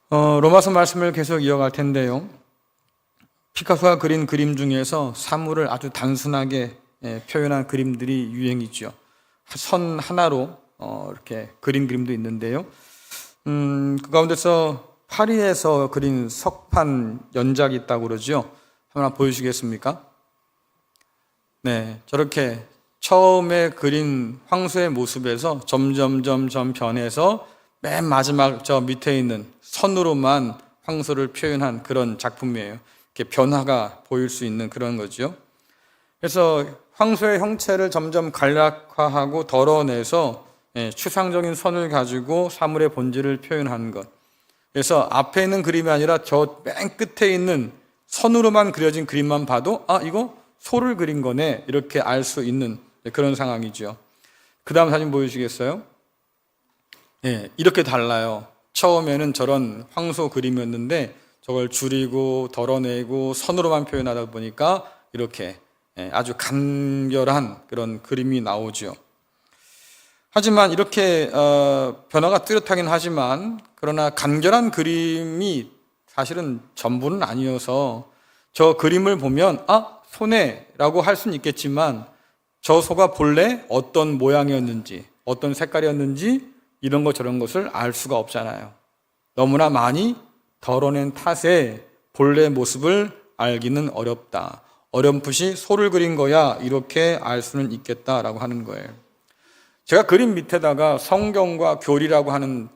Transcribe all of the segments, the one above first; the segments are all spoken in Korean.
로마서 말씀을 계속 이어갈 텐데요. 피카소가 그린 그림 중에서 사물을 아주 단순하게 표현한 그림들이 유행이죠. 선 하나로 이렇게 그린 그림도 있는데요. 그 가운데서 파리에서 그린 석판 연작이 있다고 그러죠. 하나 보여주시겠습니까? 네, 저렇게 처음에 그린 황소의 모습에서 점점 변해서 맨 마지막 저 밑에 있는 선으로만 황소를 표현한 그런 작품이에요. 이렇게 변화가 보일 수 있는 그런 거죠. 그래서 황소의 형체를 점점 간략화하고 덜어내서 추상적인 선을 가지고 사물의 본질을 표현하는 것. 그래서 앞에 있는 그림이 아니라 저 맨 끝에 있는 선으로만 그려진 그림만 봐도 이거 소를 그린 거네 이렇게 알 수 있는 그런 상황이죠. 그 다음 사진 보여주시겠어요? 이렇게 달라요. 처음에는 저런 황소 그림이었는데 저걸 줄이고 덜어내고 선으로만 표현하다 보니까 이렇게 아주 간결한 그런 그림이 나오죠. 하지만 이렇게 변화가 뚜렷하긴 하지만 그러나 간결한 그림이 사실은 전부는 아니어서 저 그림을 보면 소네라고 할 수는 있겠지만 저 소가 본래 어떤 모양이었는지 어떤 색깔이었는지 이런 것 저런 것을 알 수가 없잖아요. 너무나 많이 덜어낸 탓에 본래 모습을 알기는 어렵다. 어렴풋이 소를 그린 거야 이렇게 알 수는 있겠다라고 하는 거예요. 제가 그림 밑에다가 성경과 교리라고 하는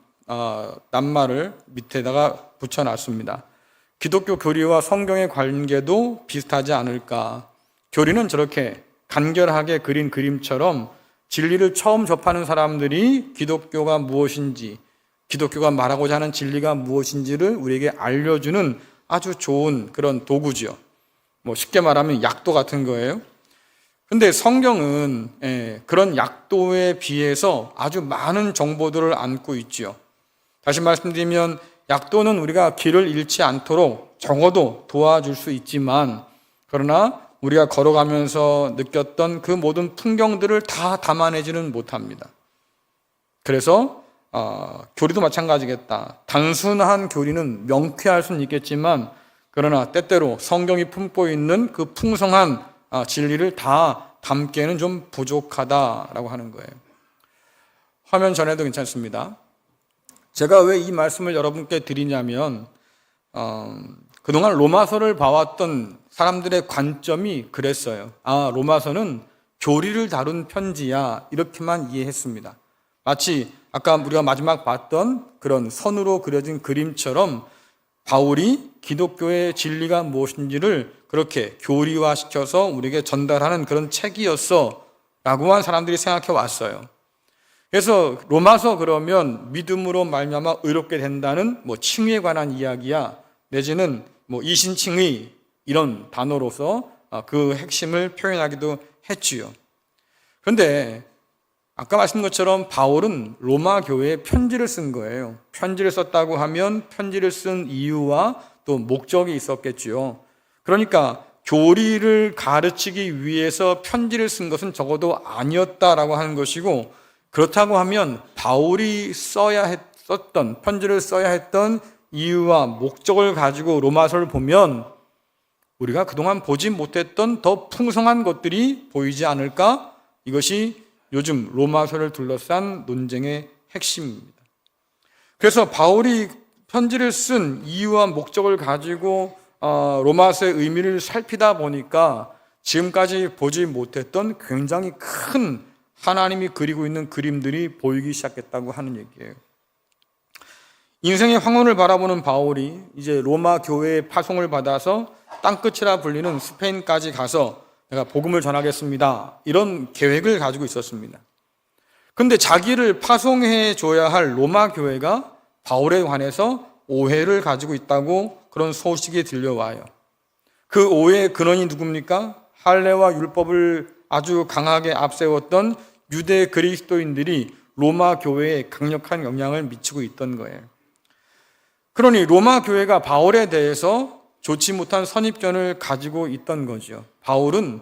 낱말을 밑에다가 붙여놨습니다. 기독교 교리와 성경의 관계도 비슷하지 않을까. 교리는 저렇게 간결하게 그린 그림처럼 진리를 처음 접하는 사람들이 기독교가 무엇인지, 기독교가 말하고자 하는 진리가 무엇인지를 우리에게 알려주는 아주 좋은 그런 도구죠. 쉽게 말하면 약도 같은 거예요. 근데 성경은 그런 약도에 비해서 아주 많은 정보들을 안고 있죠. 다시 말씀드리면 약도는 우리가 길을 잃지 않도록 적어도 도와줄 수 있지만 그러나 우리가 걸어가면서 느꼈던 그 모든 풍경들을 다 담아내지는 못합니다. 그래서 교리도 마찬가지겠다. 단순한 교리는 명쾌할 수는 있겠지만 그러나 때때로 성경이 품고 있는 그 풍성한 진리를 다 담기에는 좀 부족하다라고 하는 거예요. 화면 전에도 괜찮습니다. 제가 왜 이 말씀을 여러분께 드리냐면 그동안 로마서를 봐왔던 사람들의 관점이 그랬어요. 로마서는 교리를 다룬 편지야 이렇게만 이해했습니다. 마치 아까 우리가 마지막 봤던 그런 선으로 그려진 그림처럼 바울이 기독교의 진리가 무엇인지를 그렇게 교리화시켜서 우리에게 전달하는 그런 책이었어 라고만 사람들이 생각해 왔어요. 그래서 로마서 그러면 믿음으로 말미암아 의롭게 된다는 칭의에 관한 이야기야 내지는 이신칭의 이런 단어로서 그 핵심을 표현하기도 했지요. 그런데 아까 말씀드린 것처럼 바울은 로마 교회에 편지를 쓴 거예요. 편지를 썼다고 하면 편지를 쓴 이유와 또 목적이 있었겠지요. 그러니까 교리를 가르치기 위해서 편지를 쓴 것은 적어도 아니었다라고 하는 것이고 그렇다고 하면 바울이 썼던 편지를 써야 했던 이유와 목적을 가지고 로마서를 보면 우리가 그동안 보지 못했던 더 풍성한 것들이 보이지 않을까? 이것이 요즘 로마서를 둘러싼 논쟁의 핵심입니다. 그래서 바울이 편지를 쓴 이유와 목적을 가지고 로마서의 의미를 살피다 보니까 지금까지 보지 못했던 굉장히 큰 하나님이 그리고 있는 그림들이 보이기 시작했다고 하는 얘기예요. 인생의 황혼을 바라보는 바울이 이제 로마 교회의 파송을 받아서 땅끝이라 불리는 스페인까지 가서 내가 복음을 전하겠습니다. 이런 계획을 가지고 있었습니다. 그런데 자기를 파송해 줘야 할 로마 교회가 바울에 관해서 오해를 가지고 있다고 그런 소식이 들려와요. 그 오해의 근원이 누굽니까? 할례와 율법을 아주 강하게 앞세웠던 유대 그리스도인들이 로마 교회에 강력한 영향을 미치고 있던 거예요. 그러니 로마 교회가 바울에 대해서 좋지 못한 선입견을 가지고 있던 거죠. 바울은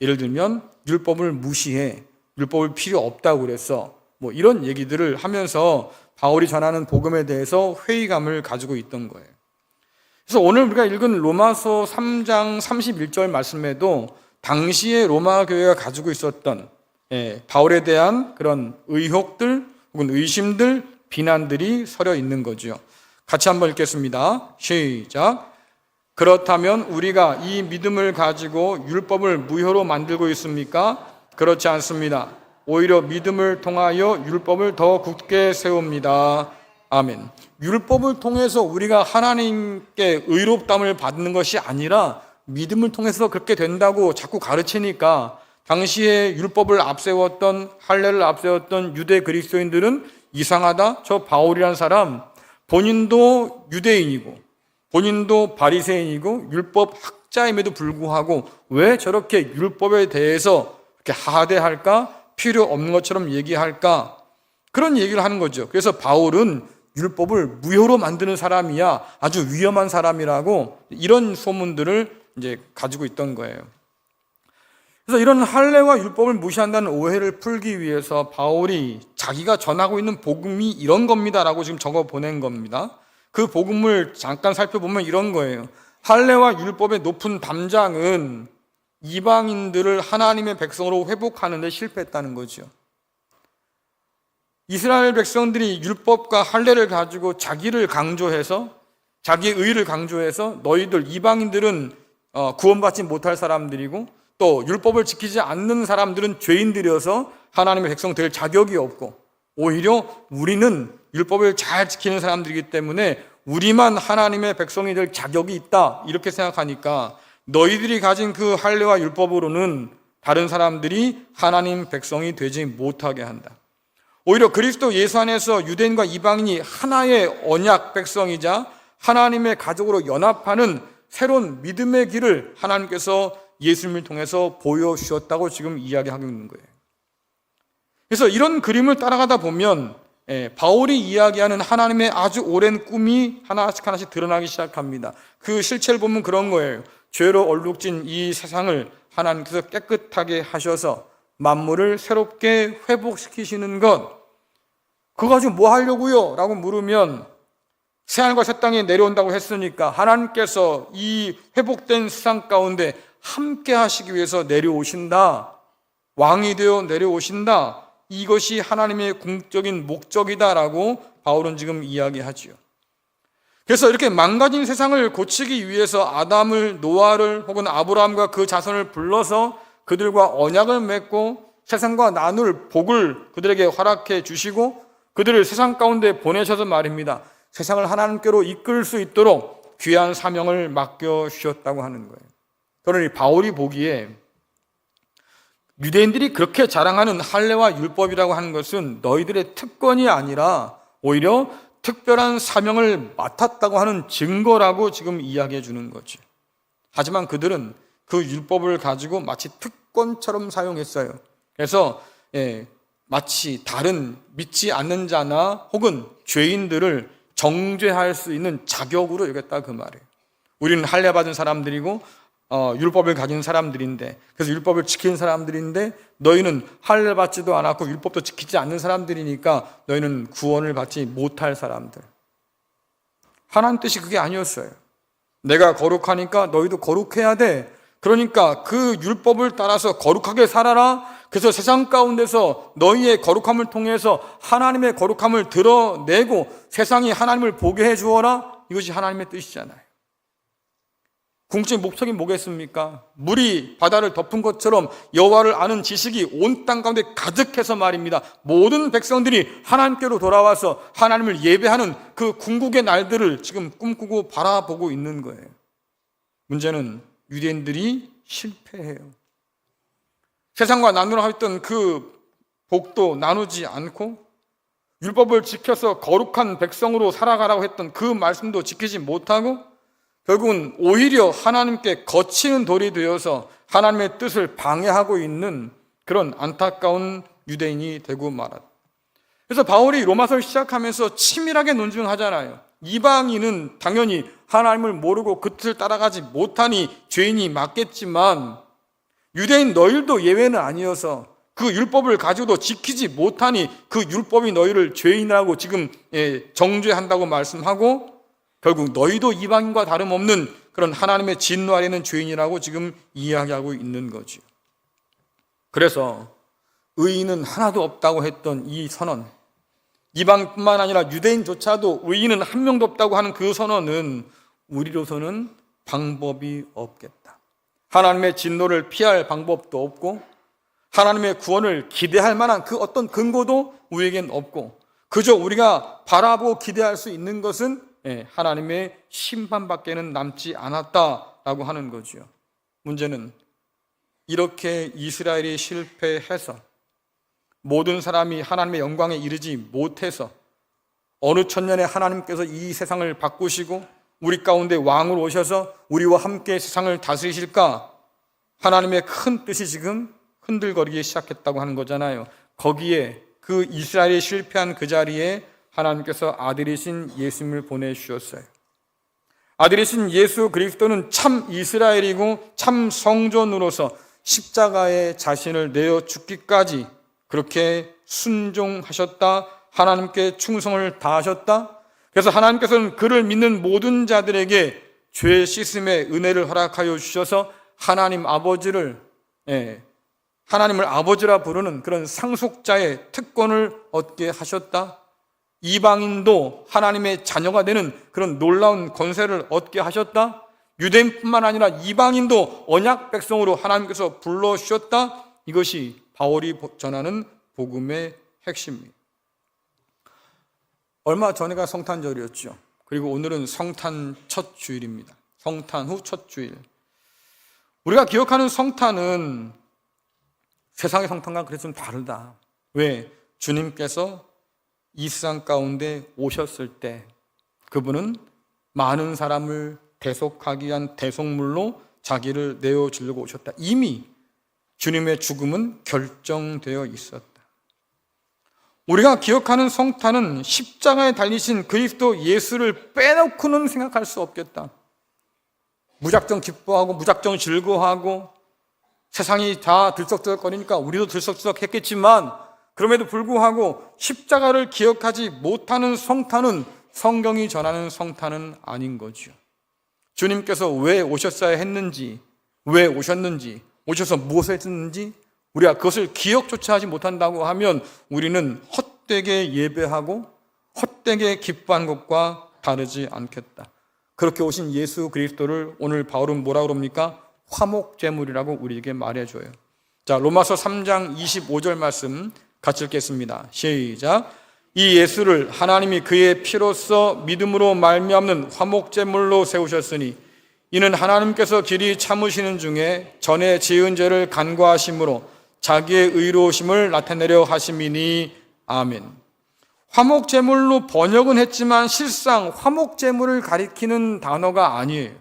예를 들면 율법을 무시해, 율법을 필요 없다고 그랬어. 이런 얘기들을 하면서 바울이 전하는 복음에 대해서 회의감을 가지고 있던 거예요. 그래서 오늘 우리가 읽은 로마서 3장 31절 말씀에도 당시에 로마 교회가 가지고 있었던 바울에 대한 그런 의혹들 혹은 의심들, 비난들이 서려 있는 거죠. 같이 한번 읽겠습니다. 시작. 그렇다면 우리가 이 믿음을 가지고 율법을 무효로 만들고 있습니까? 그렇지 않습니다. 오히려 믿음을 통하여 율법을 더 굳게 세웁니다. 아멘. 율법을 통해서 우리가 하나님께 의롭다함을 받는 것이 아니라 믿음을 통해서 그렇게 된다고 자꾸 가르치니까 당시에 율법을 앞세웠던, 할례를 앞세웠던 유대 그리스도인들은 이상하다. 저 바울이라는 사람 본인도 유대인이고 본인도 바리새인이고 율법 학자임에도 불구하고 왜 저렇게 율법에 대해서 이렇게 하대할까? 필요 없는 것처럼 얘기할까? 그런 얘기를 하는 거죠. 그래서 바울은 율법을 무효로 만드는 사람이야. 아주 위험한 사람이라고 이런 소문들을 이제 가지고 있던 거예요. 그래서 이런 할례와 율법을 무시한다는 오해를 풀기 위해서 바울이 자기가 전하고 있는 복음이 이런 겁니다라고 지금 적어 보낸 겁니다. 그 복음을 잠깐 살펴보면 이런 거예요. 할례와 율법의 높은 담장은 이방인들을 하나님의 백성으로 회복하는 데 실패했다는 거죠. 이스라엘 백성들이 율법과 할례를 가지고 자기를 강조해서 자기의 의를 강조해서 너희들 이방인들은 구원받지 못할 사람들이고 또 율법을 지키지 않는 사람들은 죄인들이어서 하나님의 백성 될 자격이 없고 오히려 우리는 율법을 잘 지키는 사람들이기 때문에 우리만 하나님의 백성이 될 자격이 있다 이렇게 생각하니까 너희들이 가진 그 할례와 율법으로는 다른 사람들이 하나님 백성이 되지 못하게 한다. 오히려 그리스도 예수 안에서 유대인과 이방인이 하나의 언약 백성이자 하나님의 가족으로 연합하는 새로운 믿음의 길을 하나님께서 예수님을 통해서 보여주셨다고 지금 이야기하고 있는 거예요. 그래서 이런 그림을 따라가다 보면 바울이 이야기하는 하나님의 아주 오랜 꿈이 하나씩 드러나기 시작합니다. 그 실체를 보면 그런 거예요. 죄로 얼룩진 이 세상을 하나님께서 깨끗하게 하셔서 만물을 새롭게 회복시키시는 것, 그거 가지고 뭐 하려고요? 라고 물으면 새하늘과 새 땅에 내려온다고 했으니까 하나님께서 이 회복된 세상 가운데 함께 하시기 위해서 내려오신다. 왕이 되어 내려오신다. 이것이 하나님의 궁극적인 목적이다라고 바울은 지금 이야기하지요. 그래서 이렇게 망가진 세상을 고치기 위해서 아담을, 노아를 혹은 아브라함과 그 자손을 불러서 그들과 언약을 맺고 세상과 나눌 복을 그들에게 허락해 주시고 그들을 세상 가운데 보내셔서 말입니다. 세상을 하나님께로 이끌 수 있도록 귀한 사명을 맡겨 주셨다고 하는 거예요. 그러니 바울이 보기에 유대인들이 그렇게 자랑하는 할례와 율법이라고 하는 것은 너희들의 특권이 아니라 오히려 특별한 사명을 맡았다고 하는 증거라고 지금 이야기해 주는 거죠. 하지만 그들은 그 율법을 가지고 마치 특권처럼 사용했어요. 그래서 마치 다른 믿지 않는 자나 혹은 죄인들을 정죄할 수 있는 자격으로 여겼다 그 말이에요. 우리는 할례 받은 사람들이고 율법을 가진 사람들인데 그래서 율법을 지키는 사람들인데 너희는 할례 받지도 않았고 율법도 지키지 않는 사람들이니까 너희는 구원을 받지 못할 사람들. 하나님 뜻이 그게 아니었어요. 내가 거룩하니까 너희도 거룩해야 돼. 그러니까 그 율법을 따라서 거룩하게 살아라. 그래서 세상 가운데서 너희의 거룩함을 통해서 하나님의 거룩함을 드러내고 세상이 하나님을 보게 해 주어라. 이것이 하나님의 뜻이잖아요. 궁극적인 목적이 뭐겠습니까? 물이 바다를 덮은 것처럼 여호와를 아는 지식이 온 땅 가운데 가득해서 말입니다. 모든 백성들이 하나님께로 돌아와서 하나님을 예배하는 그 궁극의 날들을 지금 꿈꾸고 바라보고 있는 거예요. 문제는 유대인들이 실패해요. 세상과 나누라 했던 그 복도 나누지 않고 율법을 지켜서 거룩한 백성으로 살아가라고 했던 그 말씀도 지키지 못하고 결국은 오히려 하나님께 거치는 돌이 되어서 하나님의 뜻을 방해하고 있는 그런 안타까운 유대인이 되고 말았다. 그래서 바울이 로마서를 시작하면서 치밀하게 논증하잖아요. 이방인은 당연히 하나님을 모르고 그 뜻을 따라가지 못하니 죄인이 맞겠지만 유대인 너희들도 예외는 아니어서 그 율법을 가지고도 지키지 못하니 그 율법이 너희를 죄인이라고 지금 정죄한다고 말씀하고, 결국 너희도 이방인과 다름없는 그런 하나님의 진노 아래 있는 죄인이라고 지금 이야기하고 있는 거죠. 그래서 의인은 하나도 없다고 했던 이 선언, 이방뿐만 아니라 유대인조차도 의인은 한 명도 없다고 하는 그 선언은 우리로서는 방법이 없겠다. 하나님의 진노를 피할 방법도 없고 하나님의 구원을 기대할 만한 그 어떤 근거도 우리에겐 없고, 그저 우리가 바라보고 기대할 수 있는 것은 하나님의 심판밖에는 남지 않았다라고 하는 거죠. 문제는 이렇게 이스라엘이 실패해서 모든 사람이 하나님의 영광에 이르지 못해서 어느 천년에 하나님께서 이 세상을 바꾸시고 우리 가운데 왕으로 오셔서 우리와 함께 세상을 다스리실까? 하나님의 큰 뜻이 지금 흔들거리기 시작했다고 하는 거잖아요. 거기에 그 이스라엘이 실패한 그 자리에 하나님께서 아들이신 예수님을 보내주셨어요. 아들이신 예수 그리스도는 참 이스라엘이고 참 성전으로서 십자가에 자신을 내어 죽기까지 그렇게 순종하셨다. 하나님께 충성을 다하셨다. 그래서 하나님께서는 그를 믿는 모든 자들에게 죄 씻음의 은혜를 허락하여 주셔서 하나님을 아버지라 부르는 그런 상속자의 특권을 얻게 하셨다. 이방인도 하나님의 자녀가 되는 그런 놀라운 권세를 얻게 하셨다. 유대인뿐만 아니라 이방인도 언약 백성으로 하나님께서 불러주셨다. 이것이 바울이 전하는 복음의 핵심입니다. 얼마 전에가 성탄절이었죠. 그리고 오늘은 성탄 첫 주일입니다. 성탄 후 첫 주일. 우리가 기억하는 성탄은 세상의 성탄과 그래서 좀 다르다. 왜? 주님께서 이 세상 가운데 오셨을 때 그분은 많은 사람을 대속하기 위한 대속물로 자기를 내어주려고 오셨다. 이미 주님의 죽음은 결정되어 있었다. 우리가 기억하는 성탄은 십자가에 달리신 그리스도 예수를 빼놓고는 생각할 수 없겠다. 무작정 기뻐하고 무작정 즐거워하고 세상이 다 들썩들썩거리니까 우리도 들썩들썩했겠지만 그럼에도 불구하고 십자가를 기억하지 못하는 성탄은 성경이 전하는 성탄은 아닌 거죠. 주님께서 왜 오셨어야 했는지, 왜 오셨는지, 오셔서 무엇을 했는지 우리가 그것을 기억조차 하지 못한다고 하면 우리는 헛되게 예배하고 헛되게 기뻐한 것과 다르지 않겠다. 그렇게 오신 예수 그리스도를 오늘 바울은 뭐라고 그럽니까? 화목제물이라고 우리에게 말해줘요. 자, 로마서 3장 25절 말씀 같이 읽겠습니다. 시작. 이 예수를 하나님이 그의 피로써 믿음으로 말미암는 화목제물로 세우셨으니 이는 하나님께서 길이 참으시는 중에 전에 지은 죄를 간과하심으로 자기의 의로우심을 나타내려 하심이니 아멘. 화목제물로 번역은 했지만 실상 화목제물을 가리키는 단어가 아니에요.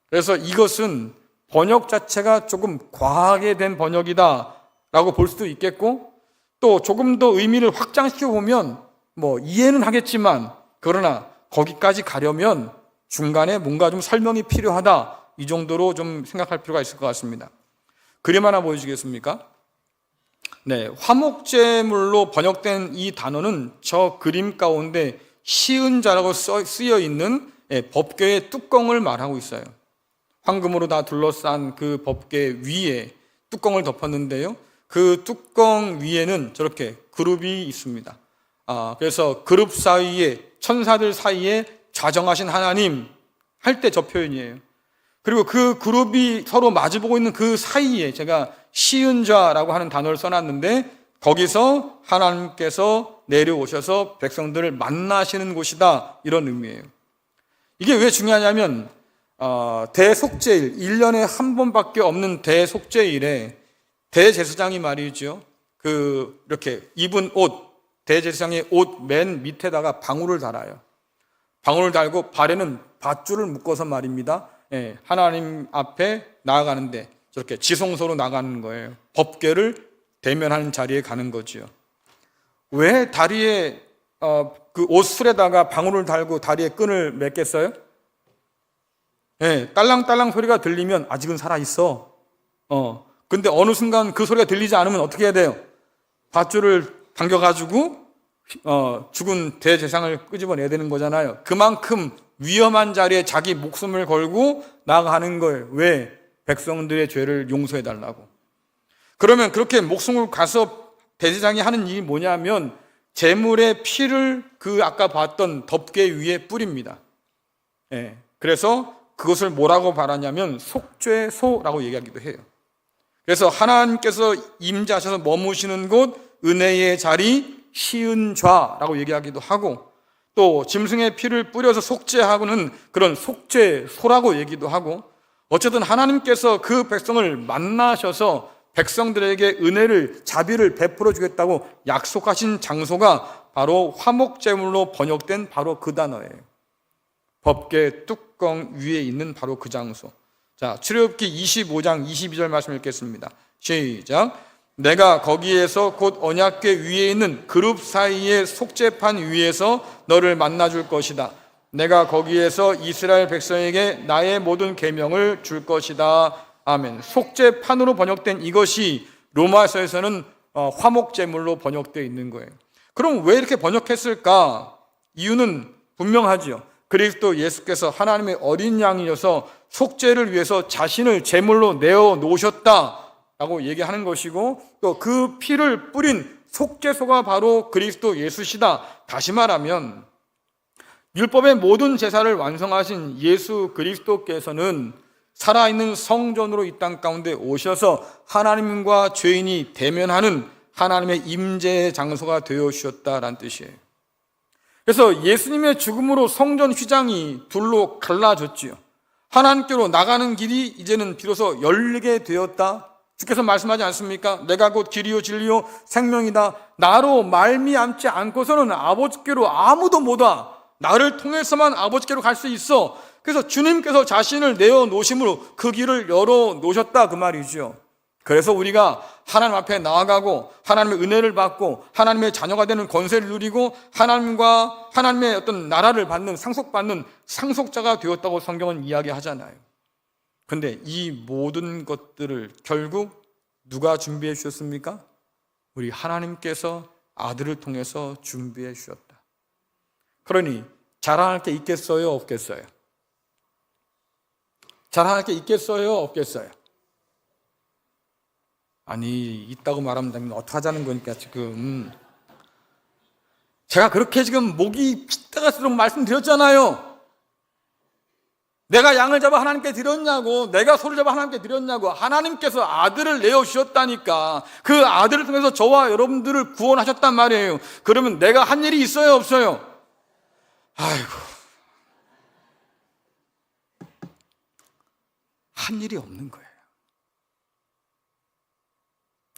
그래서 이것은 번역 자체가 조금 과하게 된 번역이다 라고 볼 수도 있겠고, 또 조금 더 의미를 확장시켜 보면 이해는 하겠지만 그러나 거기까지 가려면 중간에 뭔가 좀 설명이 필요하다, 이 정도로 좀 생각할 필요가 있을 것 같습니다. 그림 하나 보여주시겠습니까? 네, 화목제물로 번역된 이 단어는 저 그림 가운데 시은자라고 쓰여 있는 법궤의 뚜껑을 말하고 있어요. 황금으로 다 둘러싼 그 법궤 위에 뚜껑을 덮었는데요, 그 뚜껑 위에는 저렇게 그룹이 있습니다. 그래서 그룹 사이에, 천사들 사이에 좌정하신 하나님 할 때 저 표현이에요. 그리고 그 그룹이 서로 마주보고 있는 그 사이에 제가 시은자라고 하는 단어를 써놨는데, 거기서 하나님께서 내려오셔서 백성들을 만나시는 곳이다, 이런 의미예요. 이게 왜 중요하냐면 대속죄일, 1년에 한 번밖에 없는 대속죄일에 대제사장이 말이죠, 이렇게 입은 옷, 대제사장의 옷 맨 밑에다가 방울을 달아요. 방울을 달고 발에는 밧줄을 묶어서 말입니다, 하나님 앞에 나아가는데 저렇게 지성소로 나가는 거예요. 법궤를 대면하는 자리에 가는 거죠. 왜 다리에 그 옷술에다가 방울을 달고 다리에 끈을 맺겠어요? 딸랑딸랑 소리가 들리면 아직은 살아있어. 근데 어느 순간 그 소리가 들리지 않으면 어떻게 해야 돼요? 밧줄을 당겨가지고 죽은 대제사장을 끄집어내야 되는 거잖아요. 그만큼 위험한 자리에 자기 목숨을 걸고 나아가는 거예요. 왜? 백성들의 죄를 용서해달라고. 그러면 그렇게 목숨을 가서 대제사장이 하는 일이 뭐냐면 제물의 피를 그 아까 봤던 덮개 위에 뿌립니다. 예. 그래서 그것을 뭐라고 말하냐면 속죄소라고 얘기하기도 해요. 그래서 하나님께서 임재하셔서 머무시는 곳 은혜의 자리 시은좌라고 얘기하기도 하고, 또 짐승의 피를 뿌려서 속죄하고는 그런 속죄소라고 얘기도 하고, 어쨌든 하나님께서 그 백성을 만나셔서 백성들에게 은혜를 자비를 베풀어 주겠다고 약속하신 장소가 바로 화목제물로 번역된 바로 그 단어예요. 법궤 뚜껑 위에 있는 바로 그 장소. 자, 출애굽기 25장 22절 말씀 읽겠습니다. 시작. 내가 거기에서 곧 언약궤 위에 있는 그룹 사이의 속죄판 위에서 너를 만나줄 것이다. 내가 거기에서 이스라엘 백성에게 나의 모든 계명을 줄 것이다. 아멘. 속죄판으로 번역된 이것이 로마서에서는 화목제물로 번역되어 있는 거예요. 그럼 왜 이렇게 번역했을까? 이유는 분명하지요. 그리스도 예수께서 하나님의 어린 양이어서 속죄를 위해서 자신을 제물로 내어 놓으셨다라고 얘기하는 것이고, 또 그 피를 뿌린 속죄소가 바로 그리스도 예수시다. 다시 말하면 율법의 모든 제사를 완성하신 예수 그리스도께서는 살아있는 성전으로 이 땅 가운데 오셔서 하나님과 죄인이 대면하는 하나님의 임재의 장소가 되어 주셨다라는 뜻이에요. 그래서 예수님의 죽음으로 성전 휘장이 둘로 갈라졌지요. 하나님께로 나가는 길이 이제는 비로소 열리게 되었다. 주께서 말씀하지 않습니까? 내가 곧 길이요 진리요 생명이다. 나로 말미암지 않고서는 아버지께로 아무도 못 와. 나를 통해서만 아버지께로 갈 수 있어. 그래서 주님께서 자신을 내어 놓으심으로 그 길을 열어 놓으셨다 그 말이죠. 그래서 우리가 하나님 앞에 나아가고 하나님의 은혜를 받고 하나님의 자녀가 되는 권세를 누리고 하나님과 하나님의 어떤 나라를 받는 상속받는 상속자가 되었다고 성경은 이야기하잖아요. 근데 이 모든 것들을 결국 누가 준비해 주셨습니까? 우리 하나님께서 아들을 통해서 준비해 주셨다. 그러니 자랑할 게 있겠어요? 없겠어요? 자랑할 게 있겠어요? 없겠어요? 아니, 있다고 말하면 어떻게 하자는 거니까 지금. 제가 그렇게 지금 목이 핏대가 쓰도록 말씀드렸잖아요. 내가 양을 잡아 하나님께 드렸냐고, 내가 소를 잡아 하나님께 드렸냐고. 하나님께서 아들을 내어주셨다니까. 그 아들을 통해서 저와 여러분들을 구원하셨단 말이에요. 그러면 내가 한 일이 있어요? 없어요? 아이고, 한 일이 없는 거예요.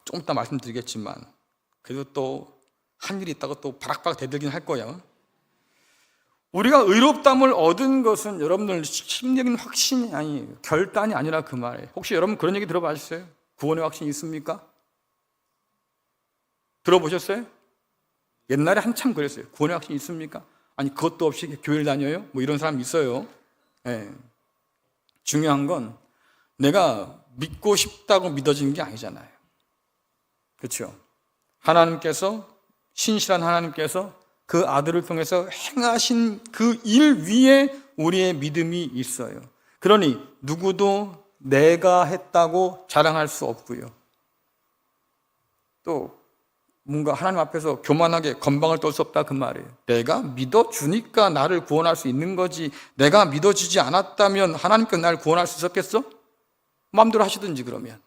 좀 이따 말씀드리겠지만 그래도 또 한 일이 있다고 또 바락바락 대들긴 할 거예요. 우리가 의롭다함을 얻은 것은 여러분들 심리적인 확신이 아니에요. 결단이 아니라 그 말이에요. 혹시 여러분 그런 얘기 들어봤어요? 구원의 확신이 있습니까? 들어보셨어요? 옛날에 한참 그랬어요. 구원의 확신이 있습니까? 아니, 그것도 없이 교회를 다녀요? 뭐 이런 사람 있어요. 네. 중요한 건 내가 믿고 싶다고 믿어지는 게 아니잖아요. 그렇죠? 하나님께서, 신실한 하나님께서 그 아들을 통해서 행하신 그 일 위에 우리의 믿음이 있어요. 그러니 누구도 내가 했다고 자랑할 수 없고요. 또 뭔가 하나님 앞에서 교만하게 건방을 떨 수 없다 그 말이에요. 내가 믿어주니까 나를 구원할 수 있는 거지, 내가 믿어주지 않았다면 하나님께서 나를 구원할 수 있었겠어? 마음대로 하시든지. 그러면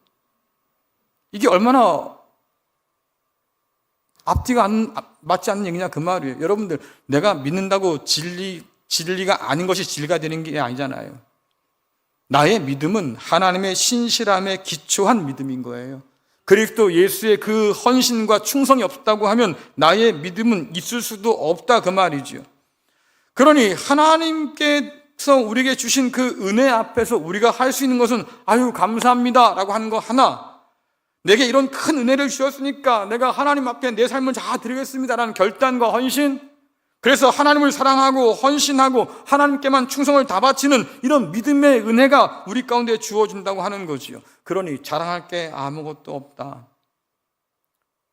이게 얼마나 앞뒤가 맞지 않는 얘기냐 그 말이에요. 여러분들, 내가 믿는다고 진리가 아닌 것이 진리가 되는 게 아니잖아요. 나의 믿음은 하나님의 신실함에 기초한 믿음인 거예요. 그리스도 예수의 그 헌신과 충성이 없다고 하면 나의 믿음은 있을 수도 없다 그 말이죠. 그러니 하나님께서 우리에게 주신 그 은혜 앞에서 우리가 할 수 있는 것은 아유 감사합니다 라고 하는 거 하나, 내게 이런 큰 은혜를 주셨으니까 내가 하나님 앞에 내 삶을 다 드리겠습니다 라는 결단과 헌신, 그래서 하나님을 사랑하고 헌신하고 하나님께만 충성을 다 바치는 이런 믿음의 은혜가 우리 가운데 주어진다고 하는 거지요. 그러니 자랑할 게 아무것도 없다.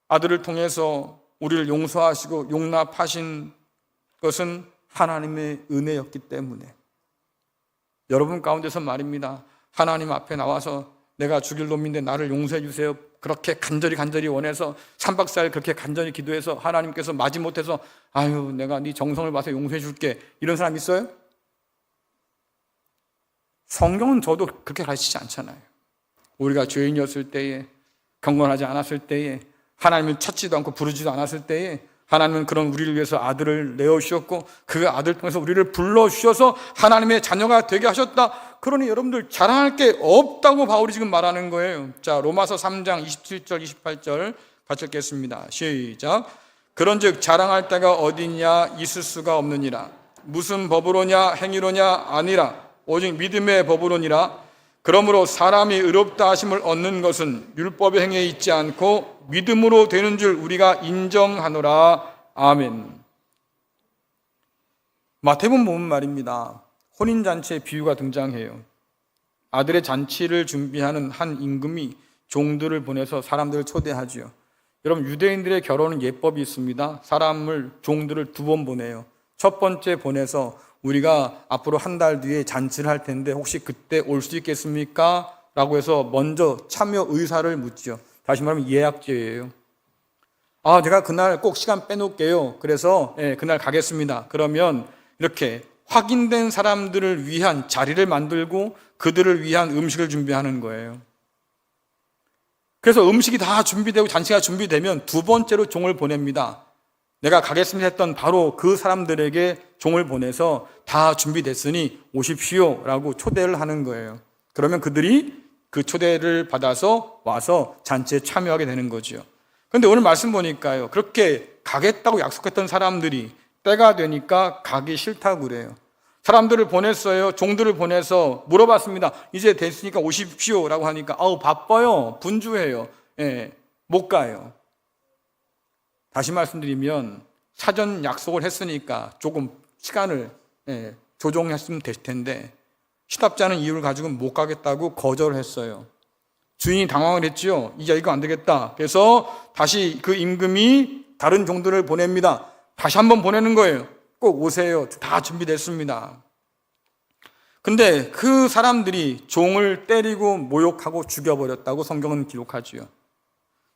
아들을 통해서 우리를 용서하시고 용납하신 것은 하나님의 은혜였기 때문에 여러분 가운데서 말입니다. 하나님 앞에 나와서 내가 죽일 놈인데 나를 용서해 주세요. 그렇게 간절히 원해서 3박 4일 그렇게 간절히 기도해서 하나님께서 마지못해서 아유 내가 네 정성을 봐서 용서해 줄게 이런 사람 있어요? 성경은 저도 그렇게 가르치지 않잖아요. 우리가 죄인이었을 때에, 경건하지 않았을 때에, 하나님을 찾지도 않고 부르지도 않았을 때에 하나님은 그런 우리를 위해서 아들을 내어주셨고 그 아들 통해서 우리를 불러주셔서 하나님의 자녀가 되게 하셨다. 그러니 여러분들 자랑할 게 없다고 바울이 지금 말하는 거예요. 자, 로마서 3장 27절 28절 같이 읽겠습니다. 시작. 그런즉 자랑할 데가 어디냐 있을 수가 없느니라. 무슨 법으로냐 행위로냐 아니라 오직 믿음의 법으로니라. 그러므로 사람이 의롭다 하심을 얻는 것은 율법의 행위에 있지 않고 믿음으로 되는 줄 우리가 인정하노라. 아멘. 마태복음 보면 말입니다. 혼인잔치의 비유가 등장해요. 아들의 잔치를 준비하는 한 임금이 종들을 보내서 사람들을 초대하지요. 여러분 유대인들의 결혼은 예법이 있습니다. 종들을 2번 보내요. 첫 번째 보내서 우리가 앞으로 한 달 뒤에 잔치를 할 텐데 혹시 그때 올 수 있겠습니까? 라고 해서 먼저 참여 의사를 묻죠. 다시 말하면 예약제예요. 제가 그날 꼭 시간 빼놓을게요. 그래서 그날 가겠습니다. 그러면 이렇게 확인된 사람들을 위한 자리를 만들고 그들을 위한 음식을 준비하는 거예요. 그래서 음식이 다 준비되고 잔치가 준비되면 2번째로 종을 보냅니다. 내가 가겠습니다 했던 바로 그 사람들에게 종을 보내서 다 준비됐으니 오십시오 라고 초대를 하는 거예요. 그러면 그들이 그 초대를 받아서 와서 잔치에 참여하게 되는 거죠. 그런데 오늘 말씀 보니까요, 그렇게 가겠다고 약속했던 사람들이 때가 되니까 가기 싫다고 그래요. 사람들을 보냈어요. 종들을 보내서 물어봤습니다. 이제 됐으니까 오십시오 라고 하니까 바빠요, 분주해요, 못 가요. 다시 말씀드리면 사전 약속을 했으니까 조금 시간을 조정했으면 될 텐데 시답지 않은 이유를 가지고는 못 가겠다고 거절을 했어요. 주인이 당황을 했지요. 이제 이거 안 되겠다. 그래서 다시 그 임금이 다른 종들을 보냅니다. 다시 한번 보내는 거예요. 꼭 오세요. 다 준비됐습니다. 근데 그 사람들이 종을 때리고 모욕하고 죽여버렸다고 성경은 기록하지요.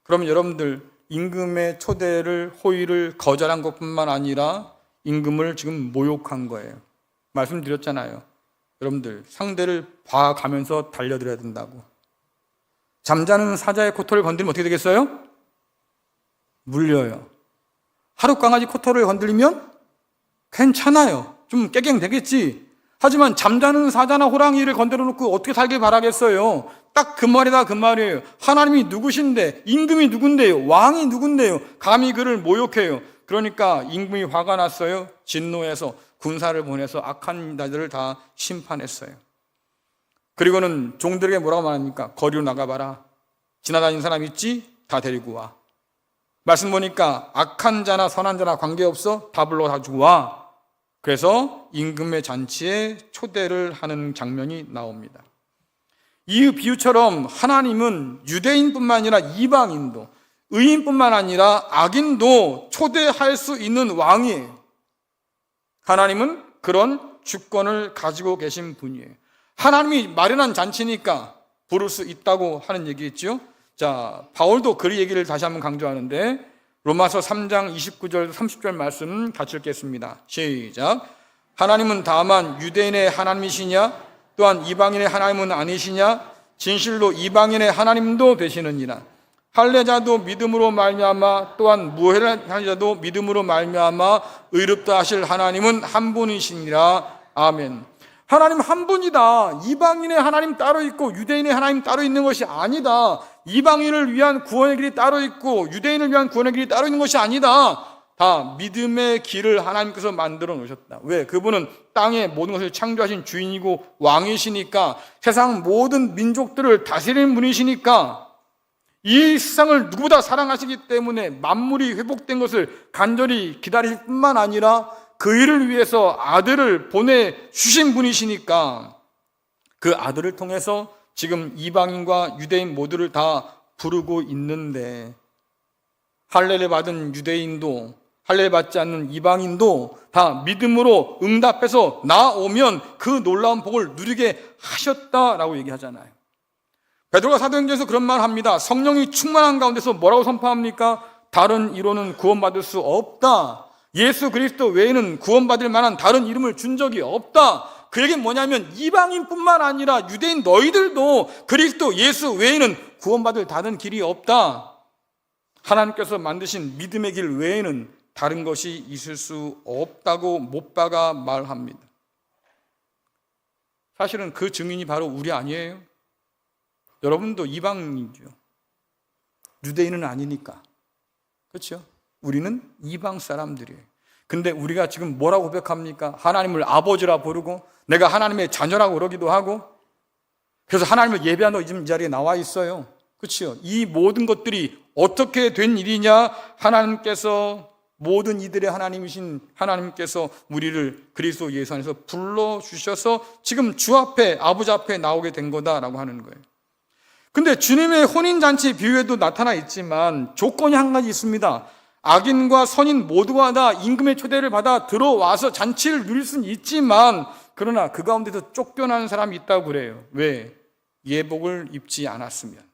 그러면 여러분들 임금의 초대를 호의를 거절한 것뿐만 아니라 임금을 지금 모욕한 거예요. 말씀드렸잖아요. 여러분들 상대를 봐가면서 달려들어야 된다고. 잠자는 사자의 코털을 건드리면 어떻게 되겠어요? 물려요. 하루 강아지 코털을 건드리면 괜찮아요. 좀 깨갱 되겠지. 하지만 잠자는 사자나 호랑이를 건드려 놓고 어떻게 살길 바라겠어요? 딱 그 말이다, 그 말이에요. 하나님이 누구신데, 임금이 누군데요, 왕이 누군데요, 감히 그를 모욕해요. 그러니까 임금이 화가 났어요. 진노해서 군사를 보내서 악한 자들을 다 심판했어요. 그리고는 종들에게 뭐라고 말합니까? 거리로 나가봐라. 지나다니는 사람 있지? 다 데리고 와. 말씀 보니까 악한 자나 선한 자나 관계없어. 다 불러가지고 와. 그래서 임금의 잔치에 초대를 하는 장면이 나옵니다. 이 비유처럼 하나님은 유대인뿐만 아니라 이방인도, 의인뿐만 아니라 악인도 초대할 수 있는 왕이에요. 하나님은 그런 주권을 가지고 계신 분이에요. 하나님이 마련한 잔치니까 부를 수 있다고 하는 얘기겠죠. 자, 바울도 그 얘기를 다시 한번 강조하는데 로마서 3장 29절 30절 말씀 같이 읽겠습니다. 시작. 하나님은 다만 유대인의 하나님이시냐? 또한 이방인의 하나님은 아니시냐? 진실로 이방인의 하나님도 되시느니라. 할례자도 믿음으로 말미암아 또한 무할례자도 믿음으로 말미암아 의롭다 하실 하나님은 한 분이시니라. 아멘. 하나님 한 분이다. 이방인의 하나님 따로 있고 유대인의 하나님 따로 있는 것이 아니다. 이방인을 위한 구원의 길이 따로 있고 유대인을 위한 구원의 길이 따로 있는 것이 아니다. 다 믿음의 길을 하나님께서 만들어 놓으셨다. 왜? 그분은 땅의 모든 것을 창조하신 주인이고 왕이시니까, 세상 모든 민족들을 다스리는 분이시니까, 이 세상을 누구보다 사랑하시기 때문에 만물이 회복된 것을 간절히 기다릴 뿐만 아니라 그 일을 위해서 아들을 보내주신 분이시니까 그 아들을 통해서 지금 이방인과 유대인 모두를 다 부르고 있는데, 할례를 받은 유대인도 할례를 받지 않는 이방인도 다 믿음으로 응답해서 나오면 그 놀라운 복을 누리게 하셨다라고 얘기하잖아요. 베드로가 사도행전에서 그런 말을 합니다. 성령이 충만한 가운데서 뭐라고 선포합니까? 다른 이로는 구원받을 수 없다. 예수 그리스도 외에는 구원받을 만한 다른 이름을 준 적이 없다. 그 얘기는 뭐냐면 이방인뿐만 아니라 유대인 너희들도 그리스도 예수 외에는 구원받을 다른 길이 없다. 하나님께서 만드신 믿음의 길 외에는 다른 것이 있을 수 없다고 못 박아 말합니다. 사실은 그 증인이 바로 우리 아니에요? 여러분도 이방인이죠. 유대인은 아니니까. 그렇죠? 우리는 이방 사람들이에요. 근데 우리가 지금 뭐라고 고백합니까? 하나님을 아버지라 부르고 내가 하나님의 자녀라고 그러기도 하고, 그래서 하나님을 예배하는 지금 이 자리에 나와 있어요. 그렇죠? 이 모든 것들이 어떻게 된 일이냐? 하나님께서, 모든 이들의 하나님이신 하나님께서 우리를 그리스도 예수 안에서 불러주셔서 지금 주 앞에, 아버지 앞에 나오게 된 거다라고 하는 거예요. 근데 주님의 혼인잔치 비유에도 나타나 있지만 조건이 한 가지 있습니다. 악인과 선인 모두가 다 임금의 초대를 받아 들어와서 잔치를 누릴 수는 있지만, 그러나 그 가운데서 쫓겨나는 사람이 있다고 그래요. 왜? 예복을 입지 않았으면.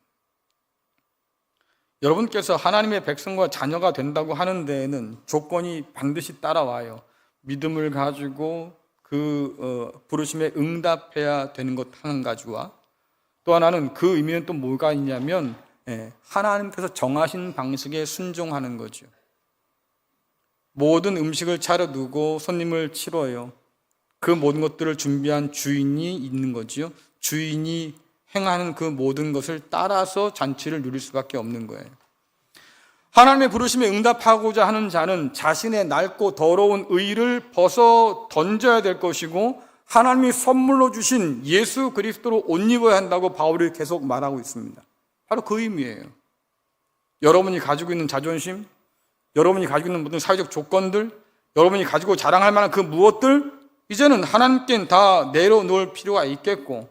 여러분께서 하나님의 백성과 자녀가 된다고 하는 데에는 조건이 반드시 따라와요. 믿음을 가지고 그 부르심에 응답해야 되는 것 한 가지와, 또 하나는 그 의미는 또 뭐가 있냐면 하나님께서 정하신 방식에 순종하는 거죠. 모든 음식을 차려두고 손님을 치러요. 그 모든 것들을 준비한 주인이 있는 거지요. 주인이 행하는 그 모든 것을 따라서 잔치를 누릴 수밖에 없는 거예요. 하나님의 부르심에 응답하고자 하는 자는 자신의 낡고 더러운 의를 벗어 던져야 될 것이고, 하나님이 선물로 주신 예수 그리스도로 옷 입어야 한다고 바울이 계속 말하고 있습니다. 바로 그 의미예요. 여러분이 가지고 있는 자존심, 여러분이 가지고 있는 모든 사회적 조건들, 여러분이 가지고 자랑할 만한 그 무엇들, 이제는 하나님께는 다 내려놓을 필요가 있겠고,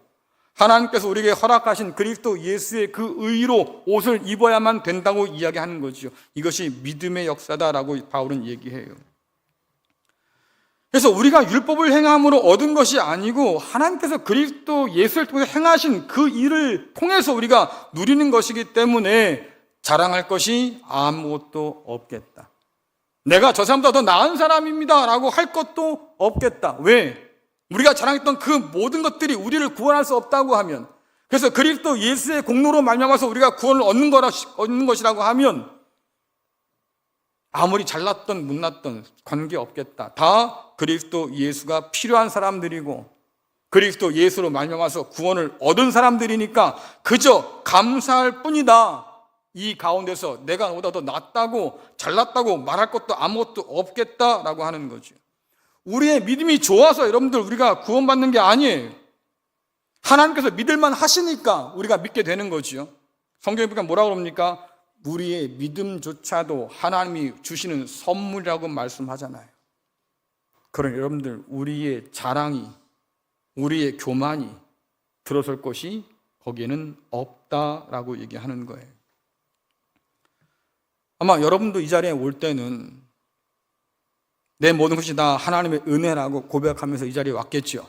하나님께서 우리에게 허락하신 그리스도 예수의 그 의로 옷을 입어야만 된다고 이야기하는 거죠. 이것이 믿음의 역사다라고 바울은 얘기해요. 그래서 우리가 율법을 행함으로 얻은 것이 아니고 하나님께서 그리스도 예수를 통해서 행하신 그 일을 통해서 우리가 누리는 것이기 때문에 자랑할 것이 아무것도 없겠다. 내가 저 사람보다 더 나은 사람입니다 라고 할 것도 없겠다. 왜? 우리가 자랑했던 그 모든 것들이 우리를 구원할 수 없다고 하면, 그래서 그리스도 예수의 공로로 말미암아서 우리가 구원을 얻는 것이라고 하면 아무리 잘났던 못났던 관계없겠다. 다 그리스도 예수가 필요한 사람들이고 그리스도 예수로 말미암아서 구원을 얻은 사람들이니까 그저 감사할 뿐이다. 이 가운데서 내가 너보다 더 낫다고 잘났다고 말할 것도 아무것도 없겠다라고 하는 거죠. 우리의 믿음이 좋아서 여러분들 우리가 구원받는 게 아니에요. 하나님께서 믿을만 하시니까 우리가 믿게 되는 거지요. 성경에 보니까 뭐라고 그럽니까? 우리의 믿음조차도 하나님이 주시는 선물이라고 말씀하잖아요. 그러니 여러분들 우리의 자랑이, 우리의 교만이 들어설 것이 거기에는 없다라고 얘기하는 거예요. 아마 여러분도 이 자리에 올 때는 내 모든 것이 다 하나님의 은혜라고 고백하면서 이 자리에 왔겠죠.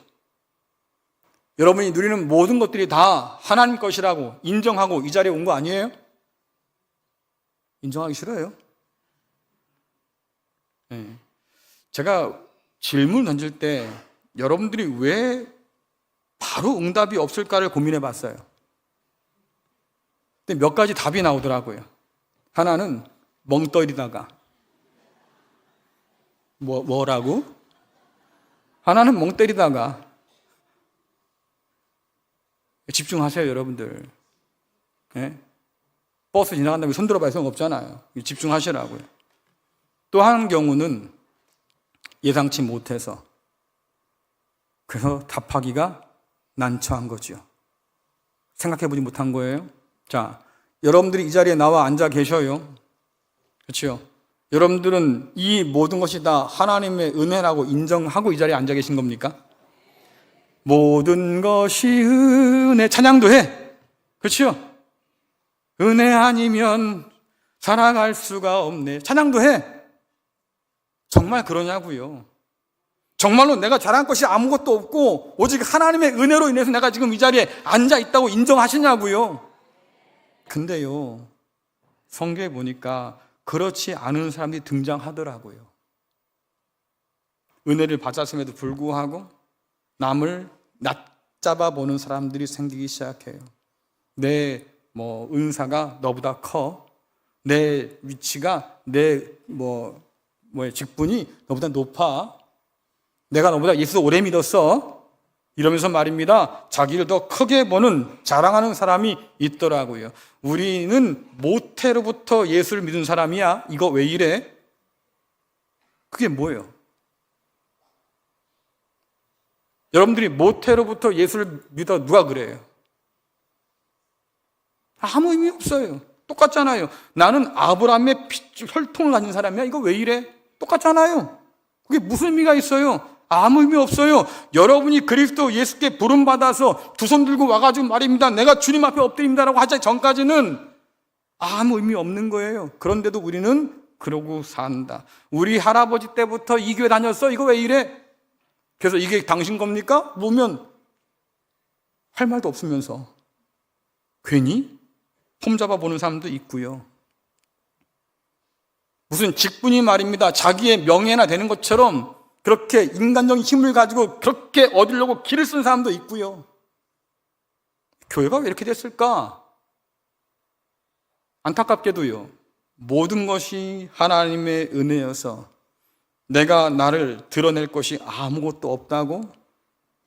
여러분이 누리는 모든 것들이 다 하나님 것이라고 인정하고 이 자리에 온 거 아니에요? 인정하기 싫어요? 네. 제가 질문 던질 때 여러분들이 왜 바로 응답이 없을까를 고민해 봤어요. 근데 몇 가지 답이 나오더라고요. 하나는 멍 때리다가. 뭐라고? 하나는 멍 때리다가. 집중하세요, 여러분들. 네? 버스 지나간다고 손 들어봐야 소용없잖아요. 집중하시라고요. 또 한 경우는 예상치 못해서. 그래서 답하기가 난처한 거죠. 생각해보지 못한 거예요. 자, 여러분들이 이 자리에 나와 앉아 계셔요. 그렇죠? 여러분들은 이 모든 것이 다 하나님의 은혜라고 인정하고 이 자리에 앉아 계신 겁니까? 모든 것이 은혜, 찬양도 해. 그렇죠? 은혜 아니면 살아갈 수가 없네. 찬양도 해. 정말 그러냐고요. 정말로 내가 잘한 것이 아무것도 없고 오직 하나님의 은혜로 인해서 내가 지금 이 자리에 앉아 있다고 인정하시냐고요. 근데요, 성경에 보니까 그렇지 않은 사람들이 등장하더라고요. 은혜를 받았음에도 불구하고 남을 낮잡아 보는 사람들이 생기기 시작해요. 내 은사가 너보다 커. 내 위치가 내 직분이 너보다 높아. 내가 너보다 예수 오래 믿었어. 이러면서 말입니다. 자기를 더 크게 보는, 자랑하는 사람이 있더라고요. 우리는 모태로부터 예수를 믿은 사람이야. 이거 왜 이래? 그게 뭐예요? 여러분들이 모태로부터 예수를 믿어 누가 그래요? 아무 의미 없어요. 똑같잖아요. 나는 아브라함의 혈통을 가진 사람이야. 이거 왜 이래? 똑같잖아요. 그게 무슨 의미가 있어요? 아무 의미 없어요. 여러분이 그리스도 예수께 부름받아서 두 손 들고 와가지고 말입니다. 내가 주님 앞에 엎드립니다라고 하기 전까지는 아무 의미 없는 거예요. 그런데도 우리는 그러고 산다. 우리 할아버지 때부터 이 교회 다녔어? 이거 왜 이래? 그래서 이게 당신 겁니까? 보면 할 말도 없으면서 괜히 폼잡아 보는 사람도 있고요. 무슨 직분이 말입니다. 자기의 명예나 되는 것처럼 그렇게 인간적인 힘을 가지고 그렇게 얻으려고 길을 쓴 사람도 있고요. 교회가 왜 이렇게 됐을까? 안타깝게도요, 모든 것이 하나님의 은혜여서 내가 나를 드러낼 것이 아무것도 없다고,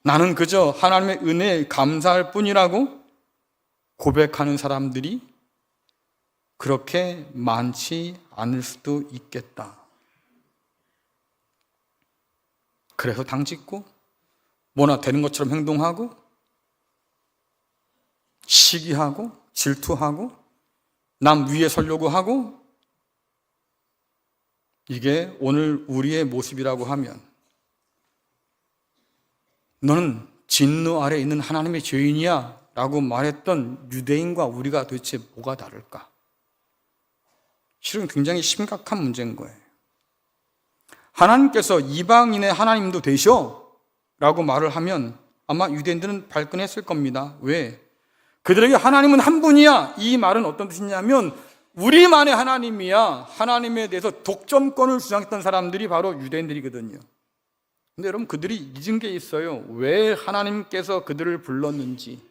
나는 그저 하나님의 은혜에 감사할 뿐이라고 고백하는 사람들이 그렇게 많지 않을 수도 있겠다. 그래서 당짓고 뭐나 되는 것처럼 행동하고 시기하고 질투하고 남 위에 서려고 하고, 이게 오늘 우리의 모습이라고 하면 너는 진노 아래 있는 하나님의 죄인이야 라고 말했던 유대인과 우리가 도대체 뭐가 다를까? 실은 굉장히 심각한 문제인 거예요. 하나님께서 이방인의 하나님도 되셔 라고 말을 하면 아마 유대인들은 발끈했을 겁니다. 왜? 그들에게 하나님은 한 분이야. 이 말은 어떤 뜻이냐면 우리만의 하나님이야. 하나님에 대해서 독점권을 주장했던 사람들이 바로 유대인들이거든요. 근데 여러분, 그들이 잊은 게 있어요. 왜 하나님께서 그들을 불렀는지,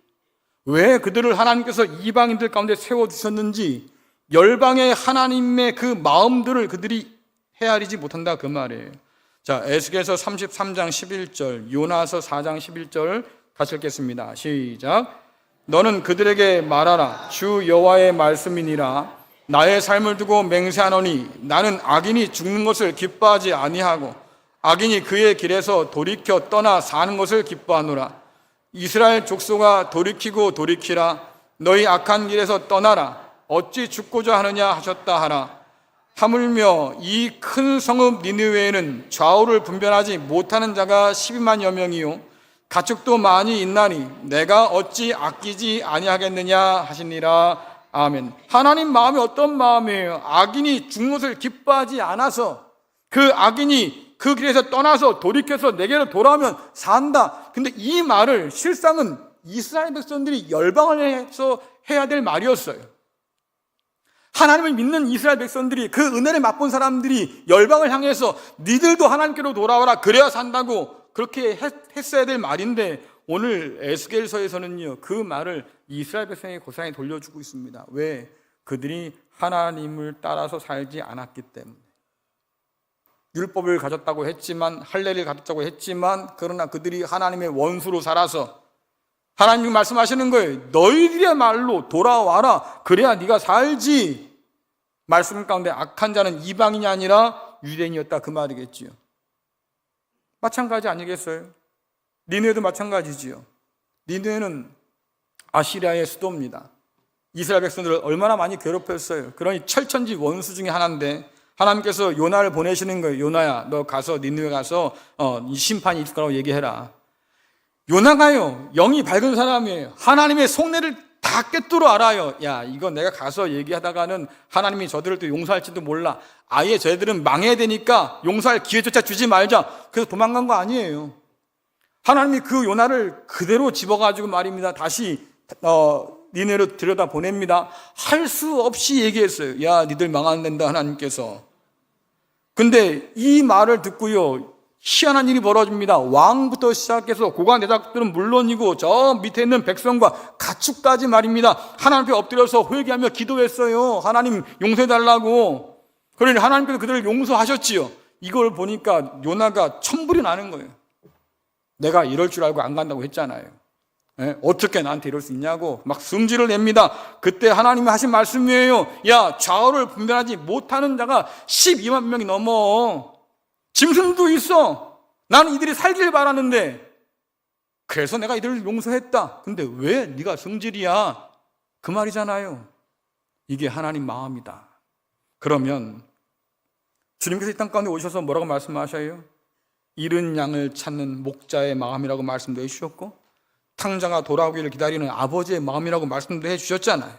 왜 그들을 하나님께서 이방인들 가운데 세워두셨는지, 열방의 하나님의 그 마음들을 그들이 헤아리지 못한다, 그 말이에요. 자, 에스겔서 33장 11절, 요나서 4장 11절 같이 읽겠습니다. 시작. 너는 그들에게 말하라. 주 여호와의 말씀이니라. 나의 삶을 두고 맹세하노니 나는 악인이 죽는 것을 기뻐하지 아니하고 악인이 그의 길에서 돌이켜 떠나 사는 것을 기뻐하노라. 이스라엘 족속아, 돌이키고 돌이키라. 너희 악한 길에서 떠나라. 어찌 죽고자 하느냐 하셨다 하라. 하물며 이 큰 성읍 니느웨에는 좌우를 분별하지 못하는 자가 12만여 명이요 가축도 많이 있나니 내가 어찌 아끼지 아니하겠느냐 하시니라. 아멘. 하나님 마음이 어떤 마음이에요? 악인이 죽는 것을 기뻐하지 않아서, 그 악인이 그 길에서 떠나서 돌이켜서 내게로 돌아오면 산다. 근데 이 말을 실상은 이스라엘 백성들이 열방을 해서 해야 될 말이었어요. 하나님을 믿는 이스라엘 백성들이, 그 은혜를 맛본 사람들이 열방을 향해서 니들도 하나님께로 돌아와라, 그래야 산다고 그렇게 했어야 될 말인데, 오늘 에스겔서에서는요 그 말을 이스라엘 백성의 고상에 돌려주고 있습니다. 왜? 그들이 하나님을 따라서 살지 않았기 때문에. 율법을 가졌다고 했지만, 할례를 가졌다고 했지만, 그러나 그들이 하나님의 원수로 살아서 하나님이 말씀하시는 거예요. 너희들의 말로 돌아와라, 그래야 네가 살지. 말씀 가운데 악한 자는 이방인이 아니라 유대인이었다, 그 말이겠지요. 마찬가지 아니겠어요? 니느웨도 마찬가지지요. 니느웨는 아시리아의 수도입니다. 이스라엘 백성들을 얼마나 많이 괴롭혔어요. 그러니 철천지 원수 중에 하나인데 하나님께서 요나를 보내시는 거예요. 요나야, 너 가서 니느웨 가서 이 심판이 있을 거라고 얘기해라. 요나가요, 영이 밝은 사람이에요. 하나님의 속내를 다 꿰뚫어 알아요. 야, 이거 내가 가서 얘기하다가는 하나님이 저들을 또 용서할지도 몰라. 아예 저희들은 망해야 되니까 용서할 기회조차 주지 말자. 그래서 도망간 거 아니에요. 하나님이 그 요나를 그대로 집어가지고 말입니다. 다시 니네로 들여다 보냅니다. 할 수 없이 얘기했어요. 야, 니들 망하면 된다, 하나님께서. 근데 이 말을 듣고요, 희한한 일이 벌어집니다. 왕부터 시작해서 고관 대작들은 물론이고 저 밑에 있는 백성과 가축까지 말입니다. 하나님 앞에 엎드려서 회개하며 기도했어요. 하나님 용서해달라고. 그러니 하나님께서 그들을 용서하셨지요. 이걸 보니까 요나가 천불이 나는 거예요. 내가 이럴 줄 알고 안 간다고 했잖아요. 어떻게 나한테 이럴 수 있냐고 막 승질을 냅니다. 그때 하나님이 하신 말씀이에요. 야, 좌우를 분별하지 못하는 자가 12만 명이 넘어. 짐승도 있어. 나는 이들이 살길 바라는데 그래서 내가 이들을 용서했다. 근데 왜 네가 승질이야? 그 말이잖아요. 이게 하나님 마음이다. 그러면 주님께서 이 땅 가운데 오셔서 뭐라고 말씀하셔요? 잃은 양을 찾는 목자의 마음이라고 말씀도 해주셨고 탕자가 돌아오기를 기다리는 아버지의 마음이라고 말씀도 해주셨잖아요.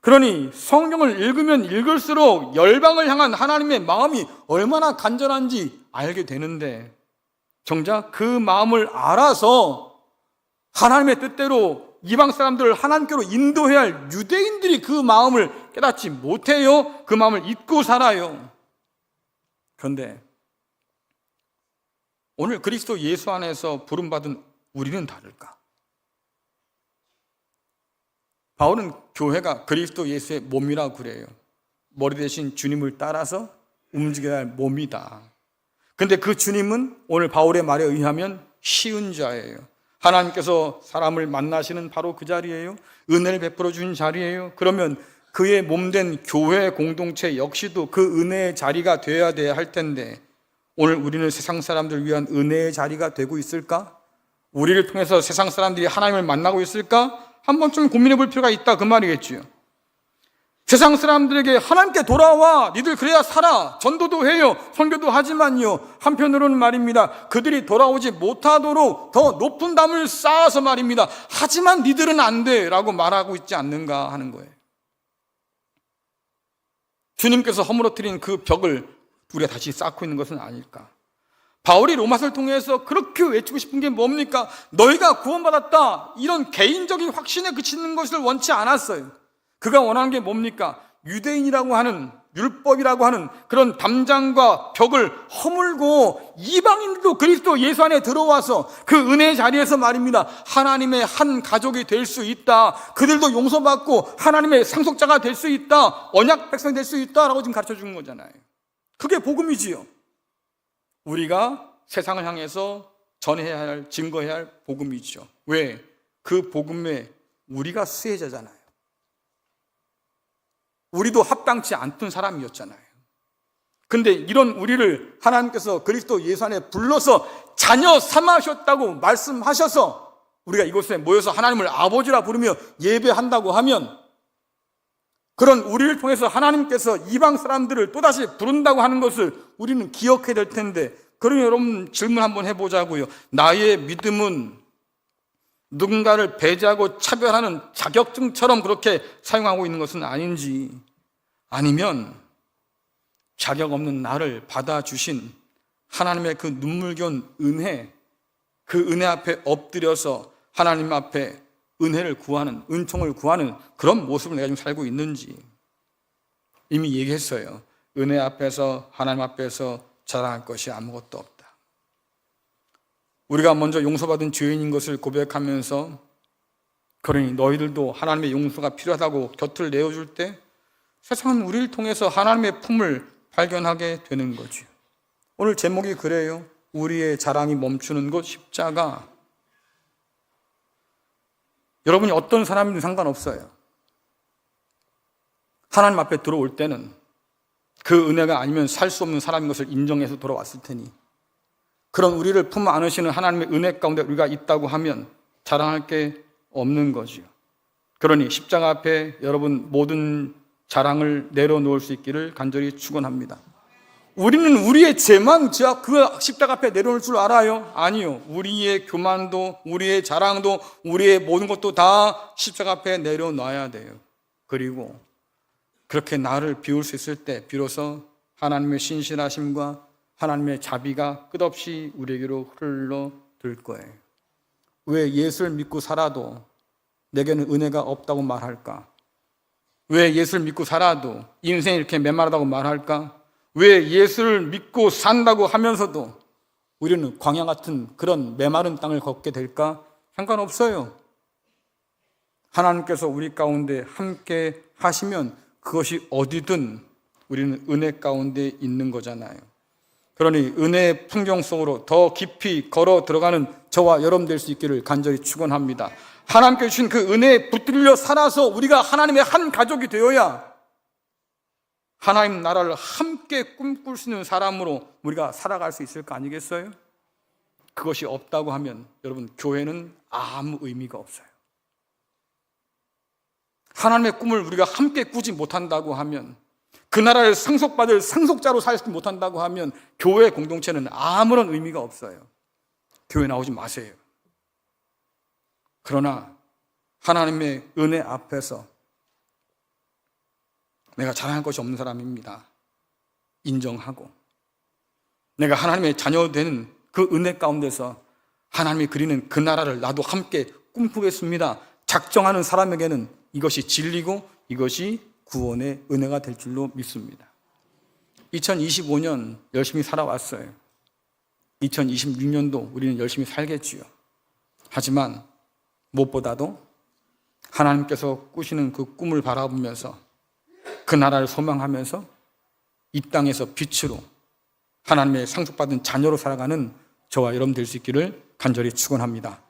그러니 성경을 읽으면 읽을수록 열방을 향한 하나님의 마음이 얼마나 간절한지 알게 되는데 정작 그 마음을 알아서 하나님의 뜻대로 이방 사람들을 하나님께로 인도해야 할 유대인들이 그 마음을 깨닫지 못해요. 그 마음을 잊고 살아요. 그런데 오늘 그리스도 예수 안에서 부름받은 우리는 다를까? 바울은 교회가 그리스도 예수의 몸이라고 그래요. 머리 대신 주님을 따라서 움직여야 할 몸이다. 근데 그 주님은 오늘 바울의 말에 의하면 쉬운 자예요. 하나님께서 사람을 만나시는 바로 그 자리예요. 은혜를 베풀어 주신 자리예요. 그러면 그의 몸된 교회 공동체 역시도 그 은혜의 자리가 되어야 할 텐데 오늘 우리는 세상 사람들을 위한 은혜의 자리가 되고 있을까? 우리를 통해서 세상 사람들이 하나님을 만나고 있을까? 한 번쯤 고민해 볼 필요가 있다 그 말이겠지요. 세상 사람들에게 하나님께 돌아와 니들 그래야 살아 전도도 해요 선교도 하지만요 한편으로는 말입니다 그들이 돌아오지 못하도록 더 높은 담을 쌓아서 말입니다 하지만 니들은 안 돼 라고 말하고 있지 않는가 하는 거예요. 주님께서 허물어뜨린 그 벽을 우리가 다시 쌓고 있는 것은 아닐까. 바울이 로마서를 통해서 그렇게 외치고 싶은 게 뭡니까? 너희가 구원받았다 이런 개인적인 확신에 그치는 것을 원치 않았어요. 그가 원하는 게 뭡니까? 유대인이라고 하는 율법이라고 하는 그런 담장과 벽을 허물고 이방인들도 그리스도 예수 안에 들어와서 그 은혜의 자리에서 말입니다 하나님의 한 가족이 될 수 있다. 그들도 용서받고 하나님의 상속자가 될 수 있다. 언약 백성이 될 수 있다라고 지금 가르쳐 주는 거잖아요. 그게 복음이지요. 우리가 세상을 향해서 전해야 할, 증거해야 할 복음이죠. 왜? 그 복음에 우리가 수혜자잖아요. 우리도 합당치 않던 사람이었잖아요. 근데 이런 우리를 하나님께서 그리스도 예수 안에 불러서 자녀 삼으셨다고 말씀하셔서 우리가 이곳에 모여서 하나님을 아버지라 부르며 예배한다고 하면 그런 우리를 통해서 하나님께서 이방 사람들을 또다시 부른다고 하는 것을 우리는 기억해야 될 텐데 그러니 여러분 질문 한번 해보자고요. 나의 믿음은 누군가를 배제하고 차별하는 자격증처럼 그렇게 사용하고 있는 것은 아닌지 아니면 자격 없는 나를 받아주신 하나님의 그 눈물겨운 은혜 그 은혜 앞에 엎드려서 하나님 앞에 은혜를 구하는 은총을 구하는 그런 모습을 내가 지금 살고 있는지 이미 얘기했어요. 은혜 앞에서 하나님 앞에서 자랑할 것이 아무것도 없다. 우리가 먼저 용서받은 죄인인 것을 고백하면서 그러니 너희들도 하나님의 용서가 필요하다고 곁을 내어줄 때 세상은 우리를 통해서 하나님의 품을 발견하게 되는 거죠. 오늘 제목이 그래요. 우리의 자랑이 멈추는 곳 십자가. 여러분이 어떤 사람이든 상관없어요. 하나님 앞에 들어올 때는 그 은혜가 아니면 살 수 없는 사람인 것을 인정해서 돌아왔을 테니 그런 우리를 품 안으시는 하나님의 은혜 가운데 우리가 있다고 하면 자랑할 게 없는 거지요. 그러니 십자가 앞에 여러분 모든 자랑을 내려놓을 수 있기를 간절히 축원합니다. 우리는 우리의 재만 그 십자가 앞에 내려놓을 줄 알아요? 아니요. 우리의 교만도, 우리의 자랑도, 우리의 모든 것도 다 십자가 앞에 내려놔야 돼요. 그리고 그렇게 나를 비울 수 있을 때 비로소 하나님의 신실하심과 하나님의 자비가 끝없이 우리에게로 흘러들 거예요. 왜 예수를 믿고 살아도 내게는 은혜가 없다고 말할까? 왜 예수를 믿고 살아도 인생이 이렇게 메마르다고 말할까? 왜 예수를 믿고 산다고 하면서도 우리는 광야 같은 그런 메마른 땅을 걷게 될까? 상관없어요. 하나님께서 우리 가운데 함께 하시면 그것이 어디든 우리는 은혜 가운데 있는 거잖아요. 그러니 은혜의 풍경 속으로 더 깊이 걸어 들어가는 저와 여러분 될 수 있기를 간절히 축원합니다. 하나님께 주신 그 은혜에 붙들려 살아서 우리가 하나님의 한 가족이 되어야 하나님 나라를 함께 꿈꿀 수 있는 사람으로 우리가 살아갈 수 있을 거 아니겠어요? 그것이 없다고 하면 여러분 교회는 아무 의미가 없어요. 하나님의 꿈을 우리가 함께 꾸지 못한다고 하면, 그 나라를 상속받을 상속자로 살지 못한다고 하면 교회 공동체는 아무런 의미가 없어요. 교회 나오지 마세요. 그러나 하나님의 은혜 앞에서 내가 자랑할 것이 없는 사람입니다. 인정하고 내가 하나님의 자녀 되는 그 은혜 가운데서 하나님이 그리는 그 나라를 나도 함께 꿈꾸겠습니다. 작정하는 사람에게는 이것이 진리고 이것이 구원의 은혜가 될 줄로 믿습니다. 2025년 열심히 살아왔어요. 2026년도 우리는 열심히 살겠지요. 하지만 무엇보다도 하나님께서 꾸시는 그 꿈을 바라보면서 그 나라를 소망하면서 이 땅에서 빛으로 하나님의 상속받은 자녀로 살아가는 저와 여러분 될 수 있기를 간절히 축원합니다.